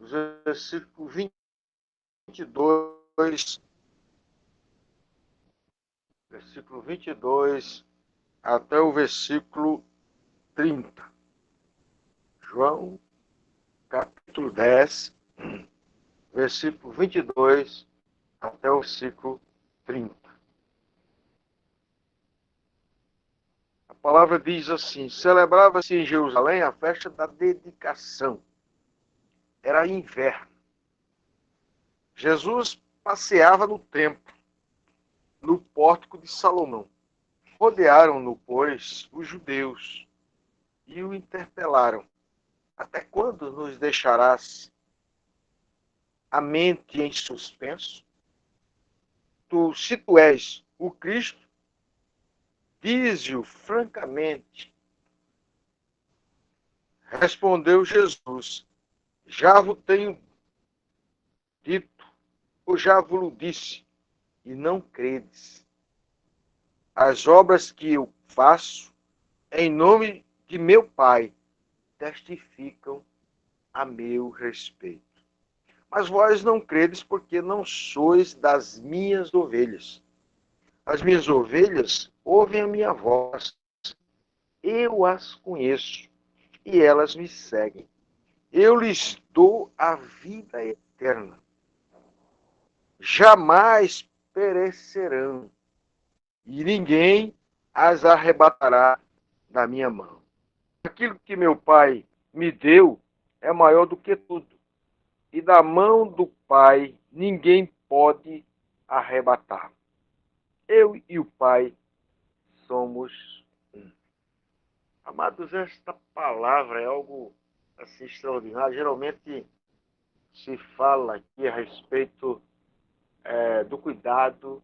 versículo 22, versículo 22 até o versículo 30. João, capítulo 10, versículo 22 até o versículo 30. A palavra diz assim: celebrava-se em Jerusalém a festa da dedicação. Era inverno. Jesus passeava no templo, no pórtico de Salomão. Rodearam-no, pois, os judeus e o interpelaram: até quando nos deixarás a mente em suspenso? Se tu és o Cristo, dize-o francamente. Respondeu Jesus: já vos tenho dito, ou já vos disse, e não credes. As obras que eu faço em nome de meu Pai testificam a meu respeito. Mas vós não credes porque não sois das minhas ovelhas. As minhas ovelhas ouvem a minha voz. Eu as conheço e elas me seguem. Eu lhes dou a vida eterna. Jamais perecerão e ninguém as arrebatará da minha mão. Aquilo que meu Pai me deu é maior do que tudo. E da mão do Pai ninguém pode arrebatar. Eu e o Pai somos um. Amados, esta palavra é algo assim extraordinário. Geralmente se fala aqui a respeito do cuidado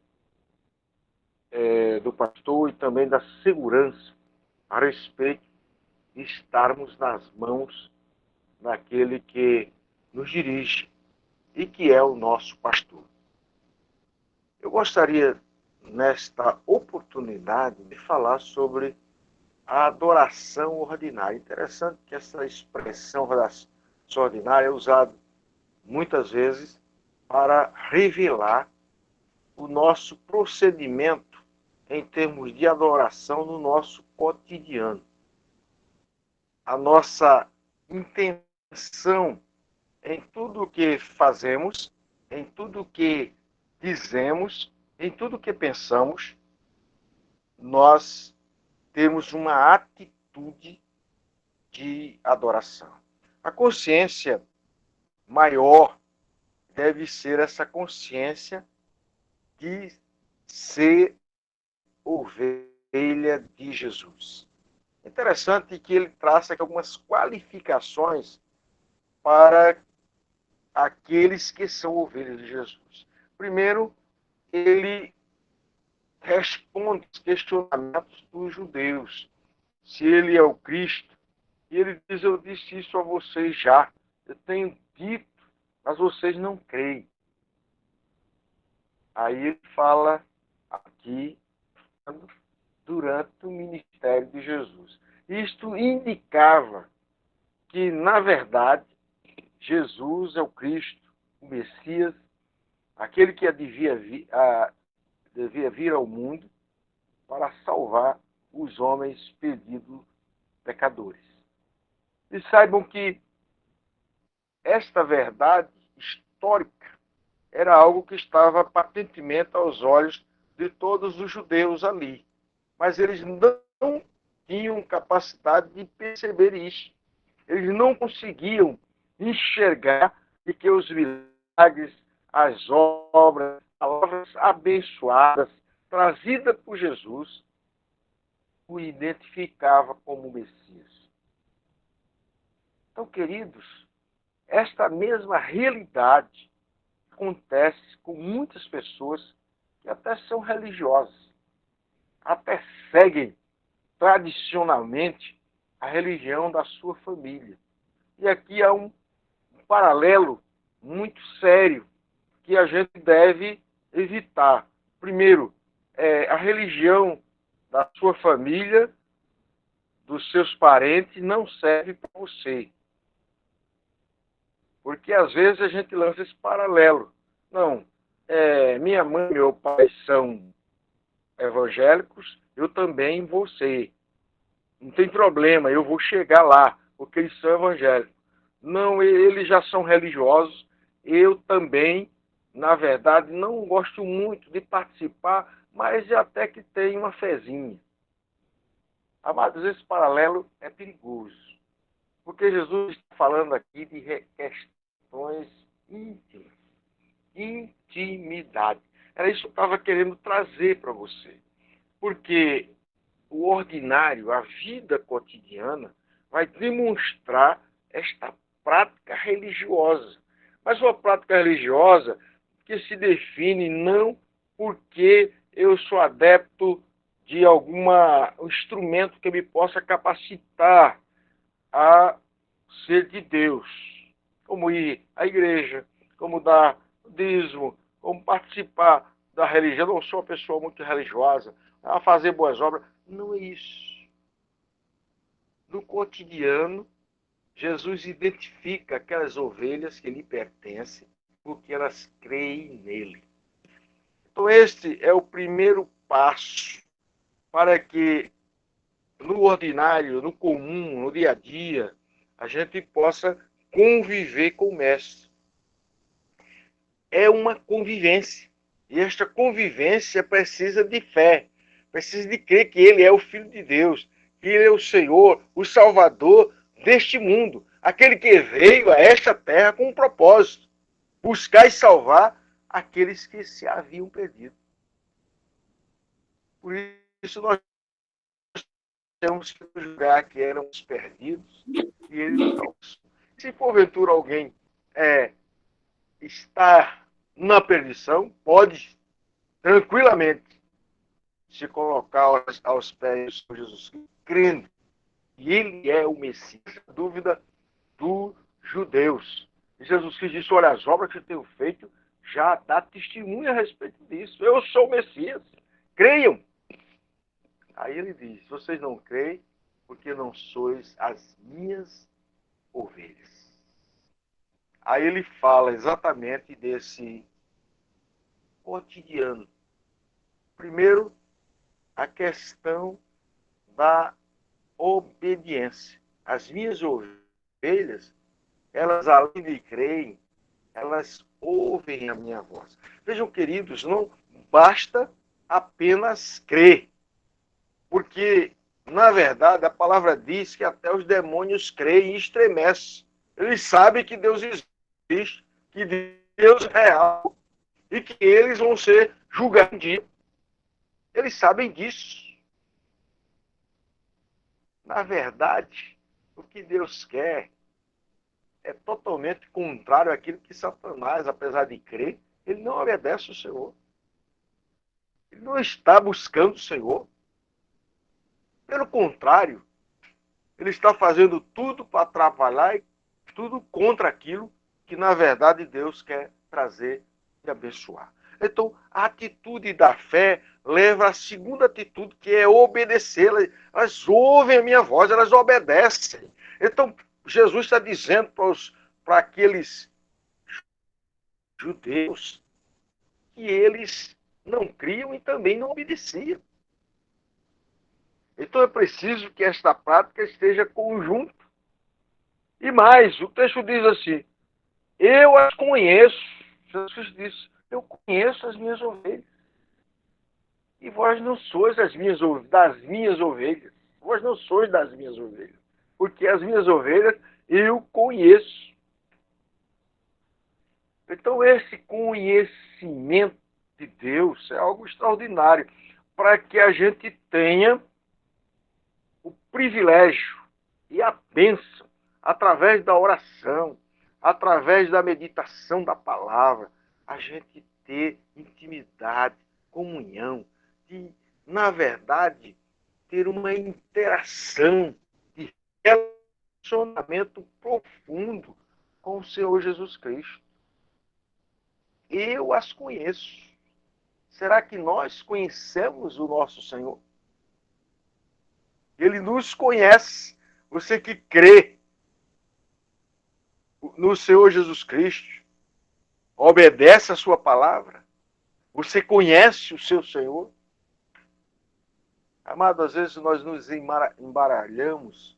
do pastor e também da segurança a respeito de estarmos nas mãos daquele que nos dirige e que é o nosso pastor. Eu gostaria, nesta oportunidade, de falar sobre a adoração ordinária. Interessante que essa expressão adoração ordinária é usada muitas vezes para revelar o nosso procedimento em termos de adoração no nosso cotidiano. A nossa intenção em tudo o que fazemos, em tudo o que dizemos, em tudo o que pensamos, nós temos uma atitude de adoração. A consciência maior deve ser essa consciência de ser ovelha de Jesus. Interessante que ele traça aqui algumas qualificações para aqueles que são ovelhas de Jesus. Primeiro, ele responde os questionamentos dos judeus, se ele é o Cristo. E ele diz: eu disse isso a vocês já, eu tenho dito, mas vocês não creem. Aí ele fala aqui durante o ministério de Jesus. Isto indicava que, na verdade, Jesus é o Cristo, o Messias, aquele que devia vir ao mundo para salvar os homens perdidos pecadores. E saibam que esta verdade histórica era algo que estava patentemente aos olhos de todos os judeus ali. Mas eles não tinham capacidade de perceber isso. Eles não conseguiam enxergar de que os milagres, as obras, as palavras abençoadas, trazidas por Jesus, o identificava como Messias. Então, queridos, esta mesma realidade acontece com muitas pessoas que até são religiosas, até seguem tradicionalmente a religião da sua família. E aqui há um paralelo muito sério que a gente deve evitar. Primeiro, a religião da sua família, dos seus parentes, não serve para você. Porque às vezes a gente lança esse paralelo. Não, minha mãe e meu pai são evangélicos, eu também vou ser. Não tem problema, eu vou chegar lá, porque eles são evangélicos. Não, eles já são religiosos, eu também, na verdade, não gosto muito de participar, mas até que tem uma fezinha. Amados, esse paralelo é perigoso, porque Jesus está falando aqui de questões íntimas, intimidade. Era isso que eu estava querendo trazer para você, porque o ordinário, a vida cotidiana, vai demonstrar esta prática religiosa. Mas uma prática religiosa que se define não porque eu sou adepto de algum instrumento que me possa capacitar a ser de Deus, como ir à igreja, como dar dízimo, como participar da religião. Eu não sou uma pessoa muito religiosa, a fazer boas obras. Não é isso. No cotidiano, Jesus identifica aquelas ovelhas que lhe pertencem porque elas creem nele. Então, este é o primeiro passo para que no ordinário, no comum, no dia a dia, a gente possa conviver com o Mestre. É uma convivência. E esta convivência precisa de fé, precisa de crer que Ele é o Filho de Deus, que Ele é o Senhor, o Salvador deste mundo, aquele que veio a esta terra com um propósito, buscar e salvar aqueles que se haviam perdido. Por isso nós temos que julgar que éramos perdidos e Ele nos salvou. Se porventura alguém está na perdição, pode tranquilamente se colocar aos pés de Jesus, crendo que ele é o Messias. A dúvida dos judeus. E Jesus Cristo disse, olha, as obras que eu tenho feito já dá testemunha a respeito disso. Eu sou o Messias. Creiam. Aí ele diz, vocês não creem porque não sois as minhas ovelhas. Aí ele fala exatamente desse cotidiano. Primeiro, a questão da obediência. As minhas ovelhas, elas além de creem, elas ouvem a minha voz. Vejam, queridos, não basta apenas crer, porque, na verdade, a palavra diz que até os demônios creem e estremecem. Eles sabem que Deus existe, que Deus é real e que eles vão ser julgados um dia. Eles sabem disso. Na verdade, o que Deus quer é totalmente contrário àquilo que Satanás, apesar de crer, ele não obedece ao Senhor. Ele não está buscando o Senhor. Pelo contrário, ele está fazendo tudo para atrapalhar e tudo contra aquilo que, na verdade, Deus quer trazer e abençoar. Então, a atitude da fé leva à segunda atitude, que é obedecer. Elas ouvem a minha voz, elas obedecem. Então, Jesus está dizendo para aqueles judeus que eles não criam e também não obedeciam. Então, é preciso que esta prática esteja conjunto. E mais, o texto diz assim, eu as conheço. Jesus disse, eu conheço as minhas ovelhas. E vós não sois das minhas ovelhas. Vós não sois das minhas ovelhas. Porque as minhas ovelhas eu conheço. Então, esse conhecimento de Deus é algo extraordinário. Para que a gente tenha o privilégio e a bênção, através da oração, através da meditação da palavra, a gente ter intimidade, comunhão, de, na verdade, ter uma interação de relacionamento profundo com o Senhor Jesus Cristo. Eu as conheço. Será que nós conhecemos o nosso Senhor? Ele nos conhece. Você que crê no Senhor Jesus Cristo? Obedece a sua palavra? Você conhece o seu Senhor? Amado, às vezes nós nos embaralhamos,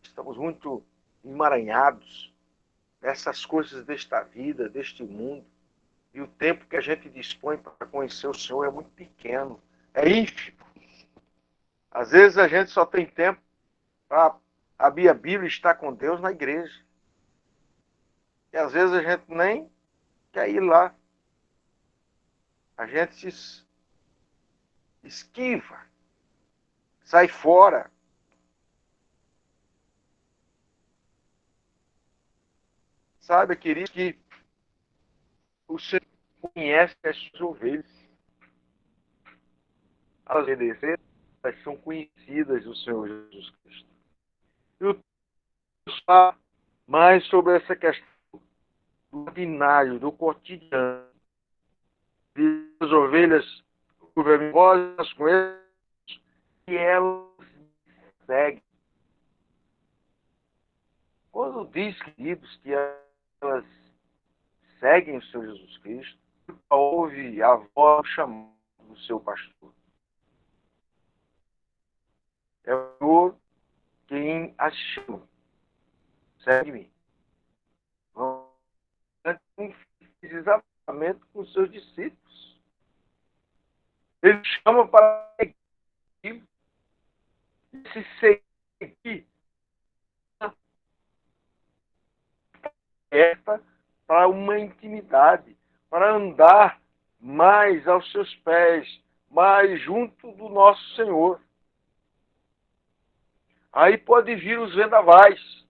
estamos muito emaranhados nessas coisas desta vida, deste mundo, e o tempo que a gente dispõe para conhecer o Senhor é muito pequeno, é ínfimo. Às vezes a gente só tem tempo para abrir a Bíblia e estar com Deus na igreja. E às vezes a gente nem quer ir lá. A gente se esquiva, sai fora. Sabe, querido, que o Senhor conhece as suas ovelhas. As ovelhas, elas são conhecidas do Senhor Jesus Cristo. E o texto fala mais sobre essa questão do ordinário, do cotidiano. As ovelhas vozes com eles e elas seguem. Quando diz, queridos, que elas seguem o Senhor Jesus Cristo, ouve a voz chamando do seu pastor. É o Senhor quem as chama. Segue-me. Exatamente com os seus discípulos. Ele chama para seguir. Se seguir esta para uma intimidade, para andar mais aos seus pés, mais junto do nosso Senhor. Aí pode vir os vendavais.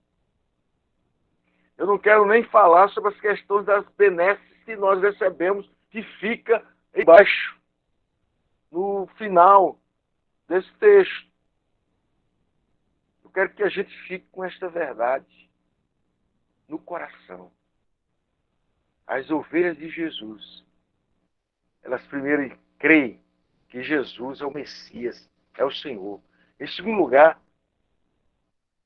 Eu não quero nem falar sobre as questões das benesses que nós recebemos, que fica embaixo, no final desse texto. Eu quero que a gente fique com esta verdade no coração. As ovelhas de Jesus, elas primeiro creem que Jesus é o Messias, é o Senhor. Em segundo lugar,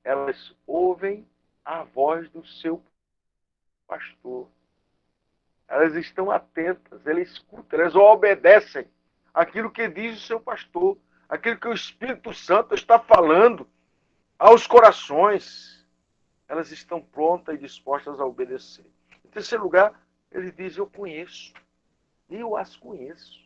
elas ouvem a voz do seu pastor. Elas estão atentas, elas escutam, elas obedecem aquilo que diz o seu pastor, aquilo que o Espírito Santo está falando aos corações. Elas estão prontas e dispostas a obedecer. Em terceiro lugar, ele diz, eu conheço. Eu as conheço.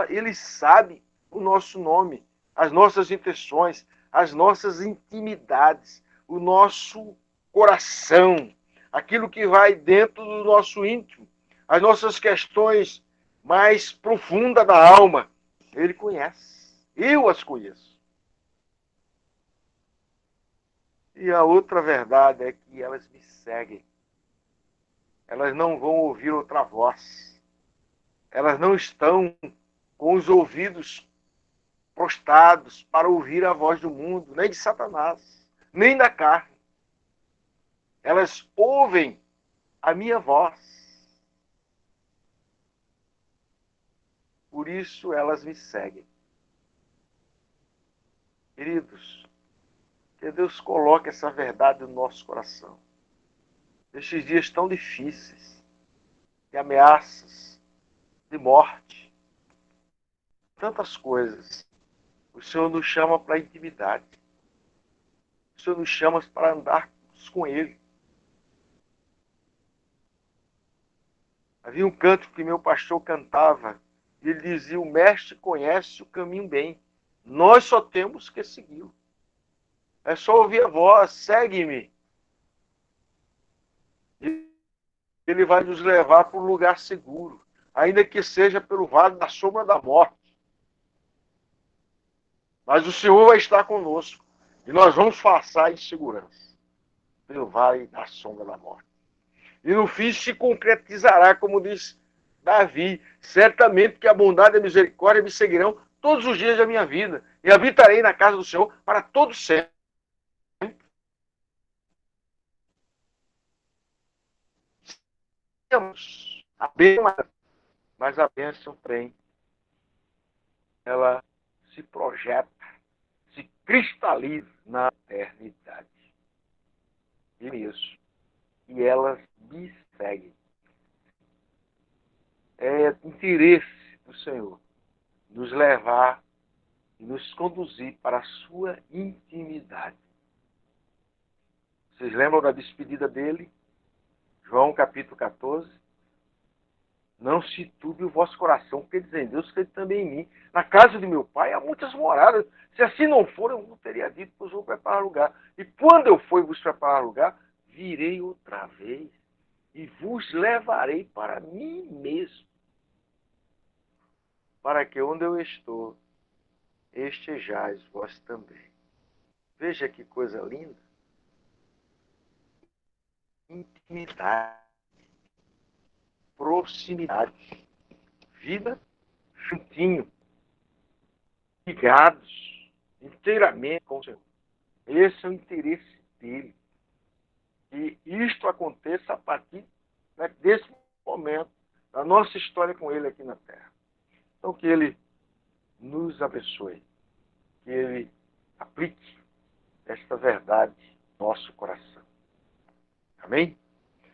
Ele sabe o nosso nome, as nossas intenções, as nossas intimidades, o nosso coração, aquilo que vai dentro do nosso íntimo, as nossas questões mais profundas da alma. Ele conhece. Eu as conheço. E a outra verdade é que elas me seguem. Elas não vão ouvir outra voz. Elas não estão com os ouvidos prostrados para ouvir a voz do mundo, nem de Satanás, nem da carne. Elas ouvem a minha voz. Por isso elas me seguem. Queridos, que Deus coloque essa verdade no nosso coração. Nestes dias tão difíceis, de ameaças, de morte, tantas coisas, o Senhor nos chama para a intimidade. O Senhor nos chama para andarmos com Ele. Havia um canto que meu pastor cantava, e ele dizia, o mestre conhece o caminho bem. Nós só temos que segui-lo. É só ouvir a voz, segue-me. Ele vai nos levar para um lugar seguro, ainda que seja pelo vale da sombra da morte. Mas o Senhor vai estar conosco, e nós vamos passar em segurança pelo vale da sombra da morte. E no fim se concretizará, como diz Davi, certamente que a bondade e a misericórdia me seguirão todos os dias da minha vida, e habitarei na casa do Senhor para todo sempre. Temos a bênção, mas a bênção tem, ela se projeta, se cristaliza na eternidade. E isso. e elas me seguem. É interesse do Senhor nos levar e nos conduzir para a sua intimidade. Vocês lembram da despedida dele? João capítulo 14. Não se turbe o vosso coração, porque diz em Deus, crede também em mim. Na casa de meu pai há muitas moradas. Se assim não for, eu não teria dito, pois vou preparar lugar. E quando eu for vos preparar lugar, virei outra vez e vos levarei para mim mesmo, para que onde eu estou, estejais vós também. Veja que coisa linda. Intimidade, proximidade, vida juntinho, ligados inteiramente com o Senhor. Esse é o interesse dele. Que isto aconteça a partir, né, desse momento, da nossa história com ele aqui na Terra. Então, que ele nos abençoe, que ele aplique esta verdade no nosso coração. Amém?